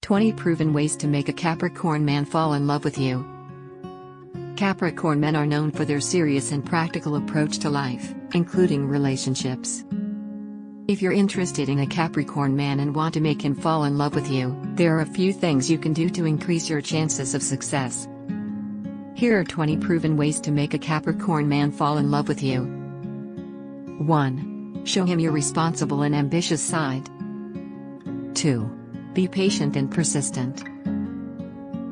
20 Proven Ways to Make a Capricorn Man Fall in Love with You. Capricorn men are known for their serious and practical approach to life, including relationships. If you're interested in a Capricorn man and want to make him fall in love with you, there are a few things you can do to increase your chances of success. Here are 20 proven ways to make a Capricorn man fall in love with you. 1. Show him your responsible and ambitious side. 2. Be patient and persistent.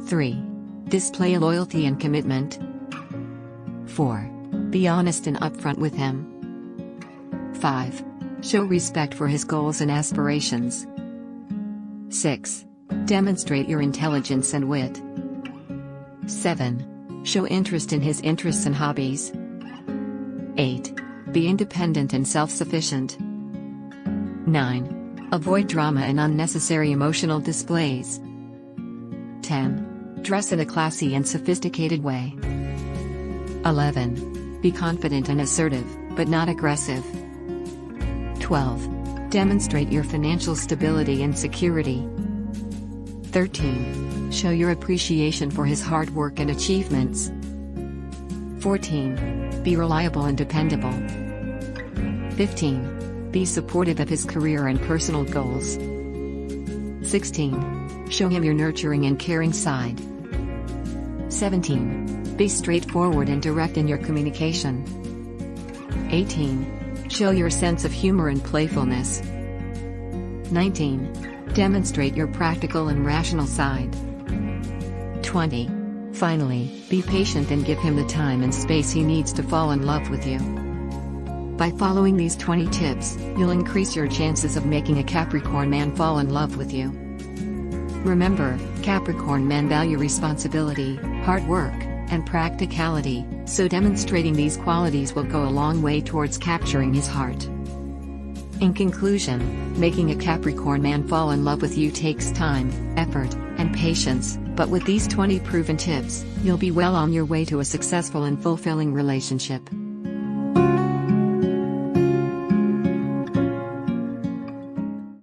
3. Display loyalty and commitment. 4. Be honest and upfront with him. 5. Show respect for his goals and aspirations. 6. Demonstrate your intelligence and wit. 7. Show interest in his interests and hobbies. 8. Be independent and self-sufficient. 9. Avoid drama and unnecessary emotional displays. 10. Dress in a classy and sophisticated way. 11. Be confident and assertive, but not aggressive. 12. Demonstrate your financial stability and security. 13. Show your appreciation for his hard work and achievements. 14. Be reliable and dependable. 15. Be supportive of his career and personal goals. 16. Show him your nurturing and caring side. 17. Be straightforward and direct in your communication. 18. Show your sense of humor and playfulness. 19. Demonstrate your practical and rational side. 20. Finally, be patient and give him the time and space he needs to fall in love with you. By following these 20 tips, you'll increase your chances of making a Capricorn man fall in love with you. Remember, Capricorn men value responsibility, hard work, and practicality, so demonstrating these qualities will go a long way towards capturing his heart. In conclusion, making a Capricorn man fall in love with you takes time, effort, and patience, but with these 20 proven tips, you'll be well on your way to a successful and fulfilling relationship.